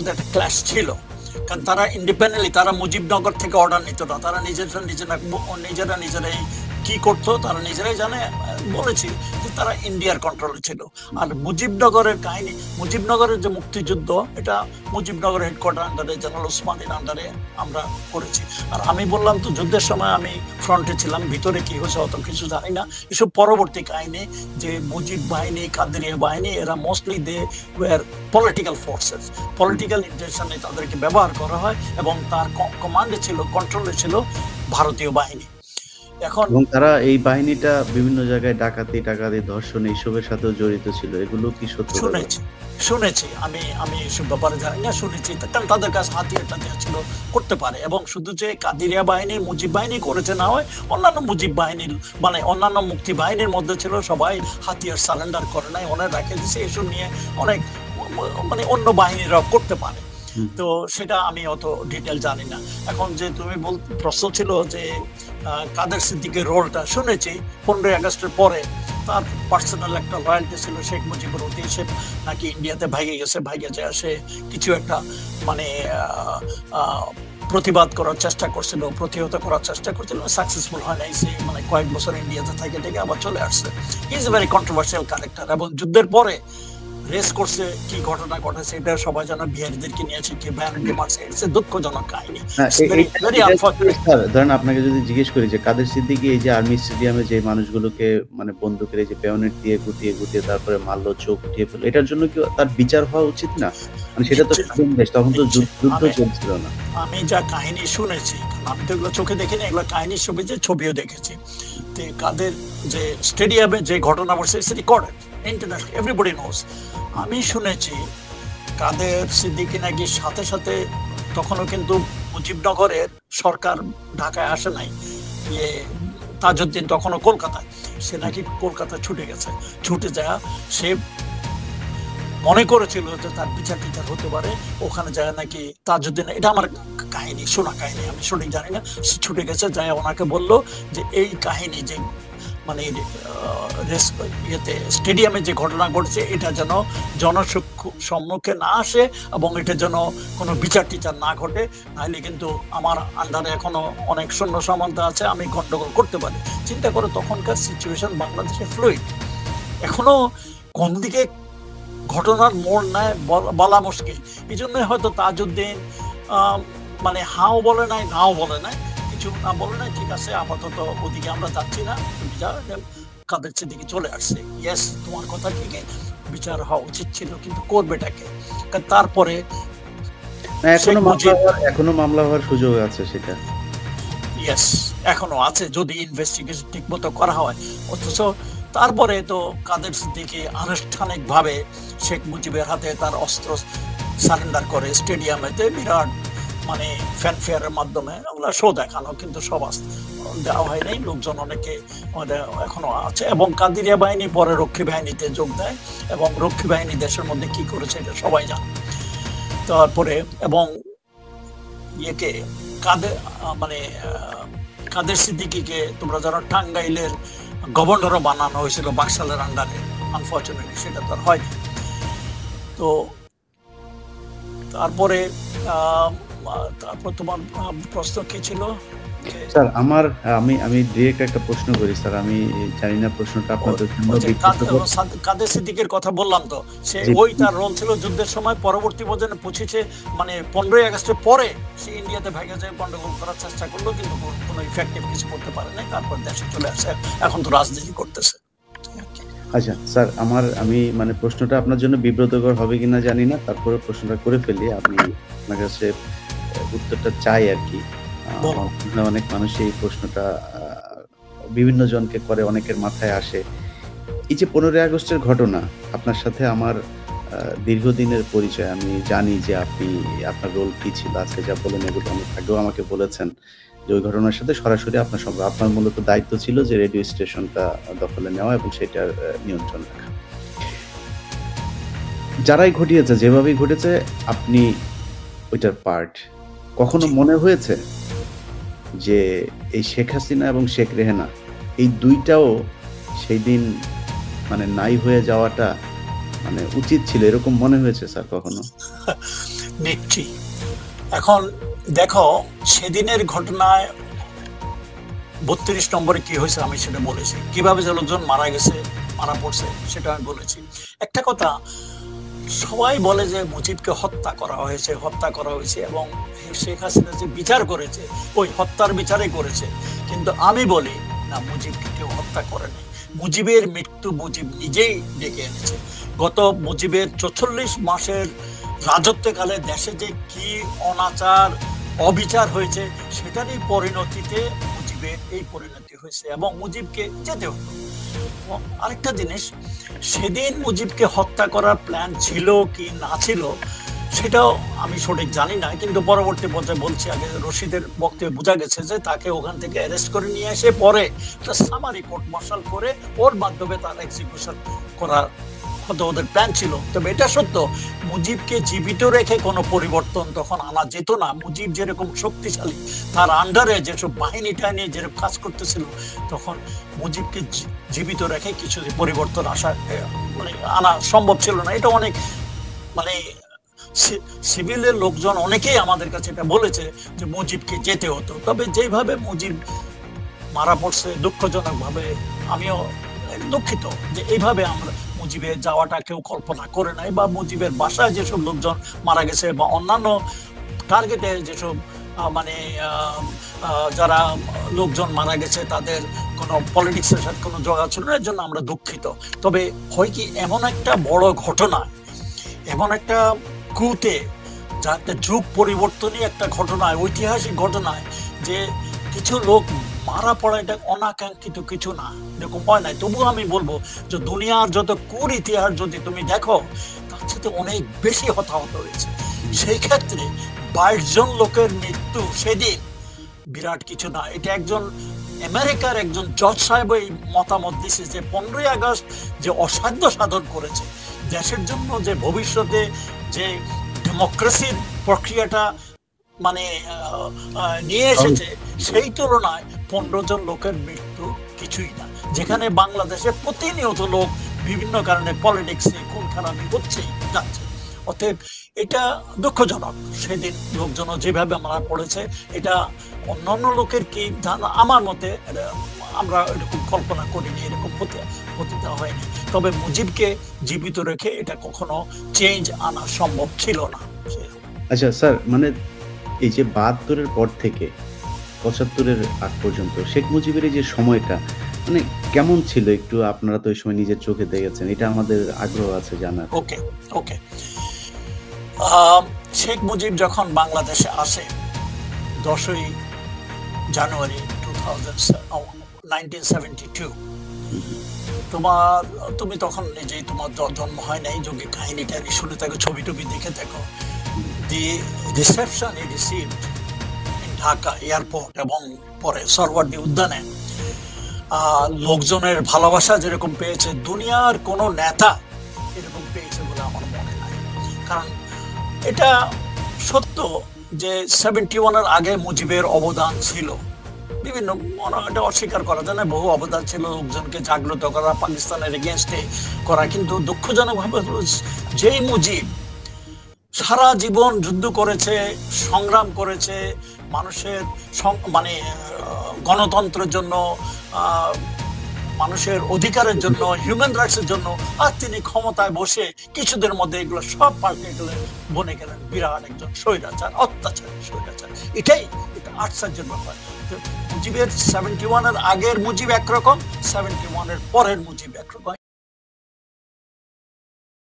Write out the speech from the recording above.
মধ্যে একটা ক্ল্যাশ ছিল, কারণ তারা ইন্ডিপেন্ডেন্টলি, তারা মুজিবনগর থেকে অর্ডার নিত না, তারা নিজেরাই কি করতো তারা নিজেরাই জানে। বলেছি যে তারা ইন্ডিয়ার কন্ট্রোলে ছিল। আর মুজিবনগরের কাহিনী, মুজিবনগরের যে মুক্তিযুদ্ধ, এটা মুজিবনগর হেডকোয়ার্টার আন্ডারে, জেনারেল ওসমানীর আন্ডারে আমরা করেছি। আর আমি বললাম তো, যুদ্ধের সময় আমি ফ্রন্টে ছিলাম, ভিতরে কি হয়েছে অত কিছু জানি না। এসব পরবর্তী কাহিনী, যে মুজিব বাহিনী, কাদেরিয়া বাহিনী, এরা mostly they were political forces, political ইন্টেনশনে তাদেরকে ব্যবহার করা হয়, এবং তার কমান্ডে ছিল, কন্ট্রোলে ছিল ভারতীয় বাহিনী। এখন এবং তারা এই বাহিনীটা বিভিন্ন জায়গায় ডাকাতি, ধর্ষণ এইসবের সাথেও জড়িত ছিল, এগুলো কি সত্য? শুনেছি আমি এসব ব্যাপারে জানি না, শুনেছি, কারণ তাদের কাছে হাতিয়ার ছিল, করতে পারে। এবং শুধু যে কাদেরিয়া বাহিনী, মুজিব বাহিনী করেছে না হয়, অন্যান্য মুজিব বাহিনীর, মানে অন্যান্য মুক্তি বাহিনীর মধ্যে ছিল, সবাই হাতিয়ার সারেন্ডার করে নাই, ওনার রেখে দিয়েছে। এসব নিয়ে অনেক, মানে অন্য বাহিনীরাও করতে পারে। তো সেটা আমি অত ডিটেল জানি না। এখন যে তুমি প্রশ্ন ছিল যে কাদের সিদ্দিকের রোলটা, শুনেছি 15ই আগস্টের পরে তার পার্সোনাল একটা লয়ালটি ছিল শেখ মুজিবের প্রতি। সে নাকি ইন্ডিয়াতে ভাইগে যায়, সে কিছু একটা মানে প্রতিবাদ করার চেষ্টা করছিল, প্রতিহত করার চেষ্টা করছিল, সাকসেসফুল হয় নাই। সে মানে কয়েক বছর ইন্ডিয়াতে থেকে আবার চলে আসছে। He is a very controversial character. এবং যুদ্ধের পরে রেস করছে, কি ঘটনা ঘটেছে এটা সবাই জানা, বিহারীদেরকে নিয়েছে, কি ব্যানার্জি মারছে, ইটস এ দুঃখজনক কাহিনী। ধরেন আপনাকে যদি জিজ্ঞেস করি যে কাদের সিদ্দিকী এই যে আর্মি স্টেডিয়ামে যে মানুষগুলোকে মানে বন্দুকের এই যে বেয়নেট দিয়ে গুটিয়ে তারপরে মারলো, চোখ উঠিয়ে ফেললো, এটার জন্য কি তার বিচার হওয়া উচিত না? মানে সেটা তো দেশ, তখন তো যুদ্ধ চলছিল না। আমি যা কাহিনী শুনেছি, আমি তো এগুলো চোখে দেখিনি, এগুলো কাহিনী ছবিও দেখেছি। কাদের যে স্টেডিয়ামে যে ঘটনা ঘটছে, it's recorded international, everybody knows. আমি শুনেছি কাদের সিদ্দিকী নাকি সাথে সাথে, তখনও কিন্তু মুজিবনগরের সরকার ঢাকায় আসে নাই, তাজউদ্দিন তখনও কলকাতায়, সে নাকি কলকাতা ছুটে যায়, সে মনে করেছিল যে তার বিচার টিচার হতে পারে, ওখানে যায় নাকি তাজউদ্দিন, এটা আমার কাহিনী, শোনা কাহিনী, আমি সঠিক জানি না। সে ছুটে গেছে, যায় ওনাকে বললো যে এই কাহিনী, যে মানে স্টেডিয়ামে যে ঘটনা ঘটছে, এটা যেন জনসম্মুখে না আসে, এবং এটা যেন কোনো বিচার টিচার না ঘটে, নাহলে কিন্তু আমার আন্ডারে এখনো অনেক সৈন্য সামন্ত আছে, আমি গন্ডগোল করতে পারি। চিন্তা করে তখনকার সিচুয়েশন বাংলাদেশে ফ্লুইড, এখনো কোন দিকে ঘটনার মোড় নেয় বলা মুশকিল। এই জন্য হয়তো তাজউদ্দিন মানে হাও বলে নাই, নাও বলে নাই, কিছু না বলে নাই, ঠিক আছে আপাতত ওদিকে আমরা যাচ্ছি না, তুমি যাও, কাদের সিদ্দিকী চলে আসছে। ইয়েস, তোমার কথা ঠিকই, বিচার হওয়া উচিত ছিল, কিন্তু করবেটাকে? তারপরে এখনো মামলা হওয়ার সুযোগ আছে, সেটা ইয়েস এখনো আছে, যদি ইনভেস্টিগেশন ঠিক মতো করা হয়। অথচ তারপরে তো কাদের সিদ্দিকী আনুষ্ঠানিকভাবে শেখ মুজিবের হাতে তার অস্ত্র সারেন্ডার করে স্টেডিয়ামেতে, বিরাট মানে ফ্যানফেয়ারের মাধ্যমে, ওগুলো শো দেখানো, কিন্তু সব দেওয়া হয় নাই। লোকজন অনেকে এখনো আছে, এবং কাদেরিয়া বাহিনী পরে রক্ষী বাহিনীতে যোগ দেয়, এবং রক্ষী বাহিনী দেশের মধ্যে কি করেছে এটা সবাই জানে। তারপরে এবং ইয়েকে কাদের সিদ্দিকীকে তোমরা যারা টাঙ্গাইলের গভর্নরও বানানো হয়েছিল বাকশালের আন্ডারে, আনফরচুনেটলি সেটা তো আর হয়নি। তো তারপরে তোমার প্রশ্ন কি ছিল? স্যার আমি ডিরেক্ট একটা প্রশ্ন করি স্যার, আমি জানি না প্রশ্নটা আপনাদের জন্য। কাদের সিদ্দিকীর কথা বললাম তো, সে ওই তার রোল ছিল যুদ্ধের সময়, পরবর্তী পর্যায়ে 25 মানে 15ই আগস্টের পরে সে ইন্ডিয়াতে ভাইগা যায়, গন্ডগোল করার চেষ্টা করলো, কিন্তু কোনো ইফেক্টিভ কিছু করতে পারে নাই। তারপর দেশে চলে আসে, এখন তো রাজনীতি করতেছে। আচ্ছা স্যার, আমি মানে প্রশ্নটা আপনার জন্য বিব্রতকর হবে কিনা জানি না, তারপরে প্রশ্নটা করে ফেলি, আমি আপনার কাছে উত্তরটা চাই আর কি। অনেক মানুষ এই প্রশ্নটা বিভিন্ন জনকে করে, অনেকের মাথায় আসে। এই যে 15ই আগস্টের ঘটনা, আপনার সাথে আমার দীর্ঘদিনের পরিচয়, আমি জানি যে আপনার রোল কি ছিল। আজকে যা বলেন এগুলো অনেক আগেও আমাকে বলেছেন, যে ওই ঘটনার সাথে সরাসরি আপনার মূলত দায়িত্ব ছিল যে রেডিও স্টেশনটা দখলে নেওয়া এবং সেটার নিয়ন্ত্রণ রাখা। যারাই ঘটিয়েছে, যেভাবেই ঘটেছে, আপনি ওইটার পার্ট। কখনো মনে হয়েছে যে এই শেখ হাসিনা এবং শেখ রেহেনা, এই দুইটাও সেই দিন মানে নাই হয়ে যাওয়াটা মানে উচিত ছিল, এরকম মনে হয়েছে স্যার কখনো? নিচ্ছি। এখন দেখো, সেদিনের ঘটনায় 32 নম্বরে কি হয়েছে আমি সেটা বলেছি, কিভাবে যে লোকজন মারা গেছে, মারা পড়ছে সেটা আমি বলেছি। একটা কথা, সবাই বলে যে মুজিবকে হত্যা করা হয়েছে, হত্যা করা হয়েছে, এবং শেখ হাসিনা যে বিচার করেছে ওই হত্যার বিচারে করেছে, কিন্তু আমি বলি না, মুজিবকে কেউ হত্যা করেনি। মুজিবের মৃত্যু মুজিব নিজেই ডেকে এনেছে। গত মুজিবের 44 মাসের রাজত্বকালে দেশে যে কি অনাচার অবিচার হয়েছে, সেটারই পরিণতিতে মুজিবের এই পরিণতি হয়েছে, এবং মুজিবকে যেতে হতো। আরেকটা জিনিস, সেদিন মুজিবকে হত্যা করার প্ল্যান ছিল কি না ছিল সেটাও আমি সঠিক জানি না, কিন্তু পরবর্তী পর্যায়ে বলছি, আগে রশিদের বক্তব্যে বোঝা গেছে যে তাকে ওখান থেকে অ্যারেস্ট করে নিয়ে এসে পরে সামারি কোর্ট মার্শাল করে ওর মাধ্যমে তার এক্সিকিউশন করার হয়তো ওদের প্ল্যান ছিল। তবে এটা সত্য, মুজিবকে জীবিত রেখে কোনো পরিবর্তন তখন আনা যেত না। মুজিব যেরকম শক্তিশালী, তার আন্ডারে যেসব বাহিনী টাইনি যেরকম কাজ করতেছিল, তখন মুজিবকে জীবিত রেখে কিছু পরিবর্তন মানে আনা সম্ভব ছিল না। এটা অনেক মানে সিভিলের লোকজন অনেকেই আমাদের কাছে এটা বলেছে যে মুজিবকে যেতে হতো। তবে যেভাবে মুজিব মারা পড়ছে দুঃখজনক ভাবে, আমিও দুঃখিত যে এইভাবে আমরা মুজিবের যাওয়াটা কেউ কল্পনা করে নাই, বা মুজিবের বাসায় যেসব লোকজন মারা গেছে বা অন্যান্য টার্গেটে যেসব মানে যারা লোকজন মারা গেছে তাদের কোনো পলিটিক্সের সাথে কোনো যোগাযোগ ছিল না, এর জন্য আমরা দুঃখিত। তবে হয় কি, এমন একটা বড় ঘটনা, এমন একটা কুতে, যা একটা যুগ পরিবর্তনই একটা ঘটনায়, ঐতিহাসিক ঘটনায়, যে কিছু লোক মারা পড়া এটা অনাকাঙ্ক্ষিত কিছু না, এরকম হয় নাই। তবুও আমি বলবো যে দুনিয়ার যত কুর ইতিহাস যদি তুমি দেখো, তার সাথে অনেক বেশি হতাহত হয়েছে। সেই ক্ষেত্রে 22 জন লোকের মৃত্যু সেদিন বিরাট কিছু না। এটা একজন আমেরিকার একজন জজ সাহেব এই মতামত দিছে যে 15ই আগস্ট যে অসাধ্য সাধন করেছে দেশের জন্য, যে ভবিষ্যতে যে ডেমোক্রেসির প্রক্রিয়াটা মানে নিয়ে এসেছে, সেই তুলনায় 15 জন লোকের মৃত্যু কিছুই না। যেখানে বাংলাদেশে প্রতিনিয়ত লোক বিভিন্ন কারণে পলিটিক্সে খুন খারাপি হচ্ছেই যাচ্ছে। অতএব এটা দুঃখজনক, সেদিন লোকজন যেভাবে মারা পড়েছে, এটা অন্যান্য লোকের কি আমার মতে আমরা এরকম কল্পনা করিনি, এরকম হতে দেওয়া হয়নি। তবে মুজিবকে জীবিত রেখে এটা কখনো চেঞ্জ আনা সম্ভব ছিল না। আচ্ছা স্যার, মানে এই যে 72-এর পর থেকে 75-এর আগ পর্যন্ত শেখ মুজিবের এই যে সময়টা মানে কেমন ছিল, একটু আপনারা তো ওই সময় নিজের চোখে দেখেছেন, এটা আমাদের আগ্রহ আছে জানার। ওকে ওকে শেখ মুজিব যখন বাংলাদেশে আসে 10ই জানুয়ারি 1972, তুমি তখন নিজেই, তোমার জন্ম হয় নাই, যোগ্য কাহিনীটা শুনে থাকো, ছবি টবি দেখে থাকো। The reception I received in Dhaka airport এবং পরে সরওয়ার্দী উদ্যানে লোকজনের ভালোবাসা যেরকম পেয়েছে, দুনিয়ার কোনো নেতা এরকম পেয়েছে বলে আমার মনে নাই। কারণ এটা সত্য যে 71-এর আগে মুজিবের অবদান ছিল বিভিন্ন, এটা অস্বীকার করা যায় না, বহু অবদান ছিল, লোকজনকে জাগ্রত করা, পাকিস্তানের এগেনস্টে করা। কিন্তু দুঃখজনকভাবে যেই মুজিব সারা জীবন যুদ্ধ করেছে, সংগ্রাম করেছে মানুষের মানে গণতন্ত্রের জন্য, মানুষের অধিকারের জন্য, হিউম্যান রাইটসের জন্য, আর তিনি ক্ষমতায় বসে কিছুদের মধ্যে এগুলো সব পাল্টে গেলেন, বনে গেলেন বিরাট একজন স্বৈরাচার, অত্যাচারী স্বৈরাচার। এটাই এটা আশ্চর্যের ব্যাপার। মুজিবের 71-এর আগের মুজিব একরকম, 71-এর পরের মুজিব একরকম।